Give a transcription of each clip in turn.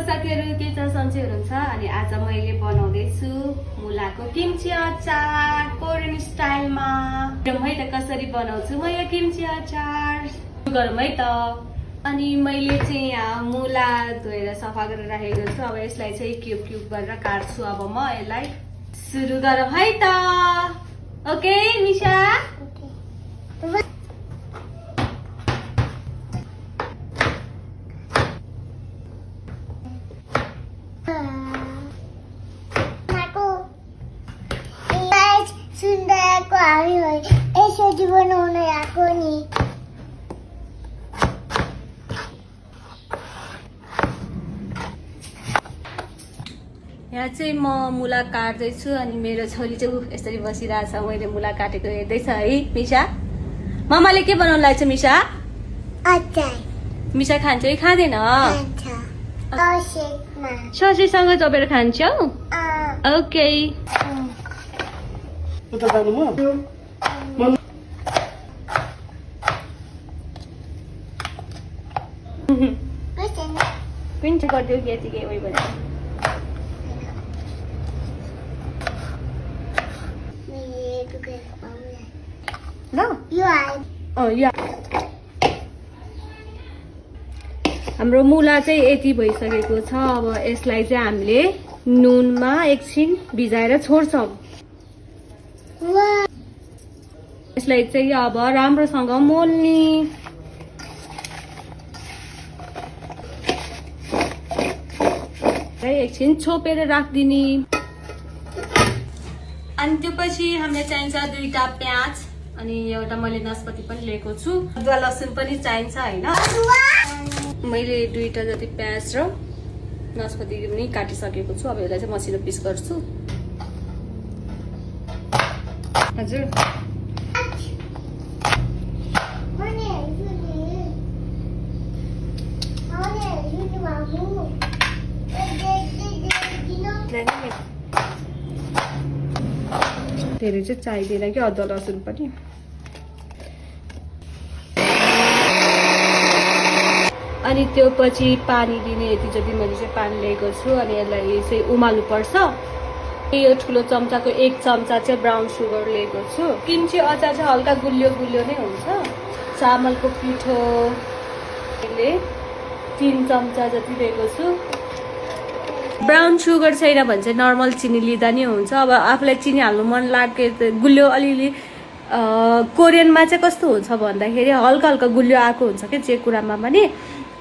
साथीहरु के छ सन्चै हुनुहुन्छ अनि आज मैले बनाउँदैछु मुलाको किम्ची अचार कोरियन स्टाइलमा। हेरौँ है त कसरी बनाउँछु म यो किम्ची अचार। गरौँ है त। अनि मैले चाहिँ यहाँ मुला धोएर सफा गरेर राखेको छु। अब यसलाई चाहिँ क्युब क्युब गरेर काट्छु। अब म यसलाई सुरु गरौँ है त। ओके निशा सुन्दरको हामी यसरी बनाउन आएको नि। यहाँ चाहिँ म मुला काट्दैछु अनि मेरो छोरी चाहिँ यसरी बसिरहेछ। मैले मुला काटेको हेर्दैछ है मिशा। मम्माले के बनाउनु लाग्छ मिशा? अचार। मिशा खान्छ कि खाँदैन? खान्छ। ससेसँग चपेर खान्छौ? ओके। उता जानु म पिन्च गरिदियो कि यतिकै उयो भने ल हाम्रो मुला चाहिँ यति भइसकेको छ। अब यसलाई चाहिँ हामीले नुनमा एकछिन भिजाएर छोड्छौँ। यसलाई चाहिँ अब राम्रोसँग मोल्ने। एकछिन छोपेर राखिदिने। अनि त्यो पछि हामीलाई चाहिन्छ 2टा प्याज अनि एउटा मैले नास्पाती पनि लिएको छु। अदुवा लसुन पनि चाहिन्छ हैन। मैले 2टा जति प्याज र नास्पाती पनि काटिसकेको छु। अब यसलाई चाहिँ मसिनो पिस गर्छु। हजुर धेरै चाहिँ चाहिँदैन कि अदुवा लसुन पनि। अनि त्यो पछि पानी दिने यति जति मैले चाहिँ पानी लिएको छु। अनि यसलाई चाहिँ उमाल्नु पर्छ। यो ठुलो चम्चाको 1 चम्चा चाहिँ ब्राउन सुगर लिएको छु। किम्ची अचार चाहिँ हल्का गुलियो गुलियो नै हुन्छ। चामलको पिठो 3 चम्चा जति लिएको छु। ब्राउन सुगर छैन भने चाहिँ नर्मल चिनी लिँदा नि हुन्छ। अब आफूलाई चिनी हाल्नु मन लाग्यो गुलियो अलिअलि कोरियनमा चाहिँ कस्तो हुन्छ भन्दाखेरि हल्का हल्का गुलियो आएको हुन्छ क्या जे कुरामा पनि।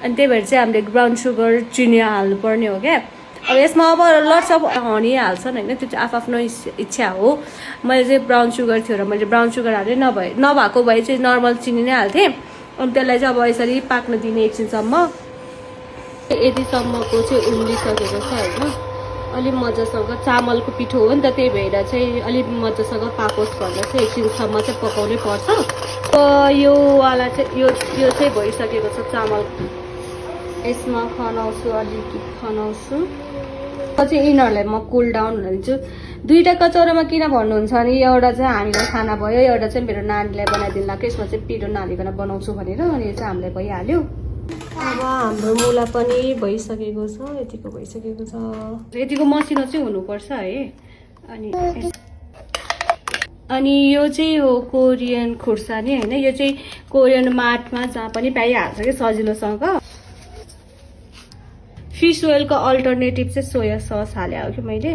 अनि त्यही भएर चाहिँ हामीले ब्राउन सुगर चिनी हाल्नु पर्ने हो क्या। अब यसमा अब लट्स अफ हनी हाल्छन् होइन, त्यो चाहिँ आफ्नो इच्छा हो। मैले चाहिँ ब्राउन सुगर थियो र मैले ब्राउन सुगर हालेँ। नभएको भए चाहिँ नर्मल चिनी नै हाल्थेँ। अनि त्यसलाई चाहिँ अब यसरी पाक्न दिने एकछिनसम्म। यतिसम्मको चाहिँ उम्लिसकेको छ होइन। अलिक मजासँग चामलको पिठो हो नि त, त्यही भएर चाहिँ अलिक मजासँग पाकोस् भनेर चाहिँ एकछिनसम्म चाहिँ पकाउनै पर्छ। यो वाला चाहिँ यो चाहिँ भइसकेको छ चामल। यसमा खनाउँछु, अलिकति खनाउँछु। चाहिँ यिनीहरूलाई म कुल डाउन भन्छु। 2टा कचौरामा किन भन्नुहुन्छ भने एउटा चाहिँ हामीलाई खाना भयो, एउटा चाहिँ मेरो नानीलाई बनाइदिनु लाग्यो। यसमा चाहिँ पिरो नहालिकन बनाउँछु भनेर। अनि यो चाहिँ हामीलाई भइहाल्यो। अब हाम्रो मुला पनि भइसकेको छ। यतिको भइसकेको छ। यतिको मसिनो चाहिँ हुनुपर्छ है। अनि यो चाहिँ हो कोरियन खुर्सानी होइन। यो चाहिँ कोरियन मार्टमा जहाँ पनि पाइहाल्छ कि सजिलोसँग। फिस ओइलको अल्टरनेटिभ चाहिँ सोया सस हाले हो कि मैले।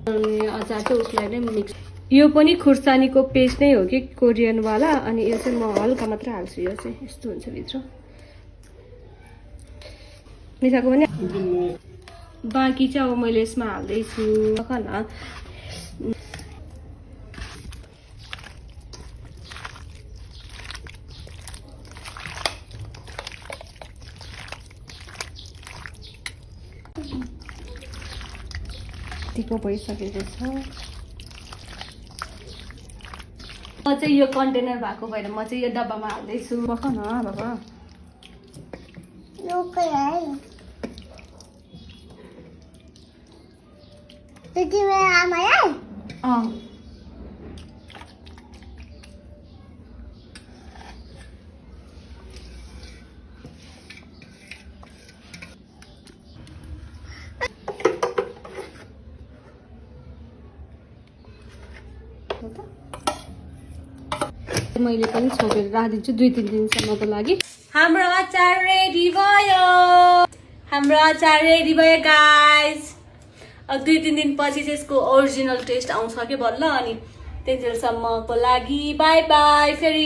अनि अचार चाहिँ उसलाई नै मिक्स। यो पनि खुर्सानीको पेस्ट नै हो कि कोरियनवाला। अनि यो चाहिँ म हल्का मात्र हाल्छु। यो चाहिँ यस्तो हुन्छ भित्र। मिसाको पनि बाँकी चाहिँ अब मैले यसमा हाल्दैछु। यतिको भइसकेको छ। म चाहिँ यो कन्टेनर भएको भएर म चाहिँ यो डब्बामा हाल्दैछु। बख न बाबा। मैले पनि छोपेर राखिदिन्छु 2-3 दिनसम्मको लागि। हाम्रो अचार रेडी भयो। गाइज। अब 2-3 दिनपछि चाहिँ यसको ओरिजिनल टेस्ट आउँछ कि बल्ल, अनि त्यतिसम्मको लागि बाई बाई। फेरि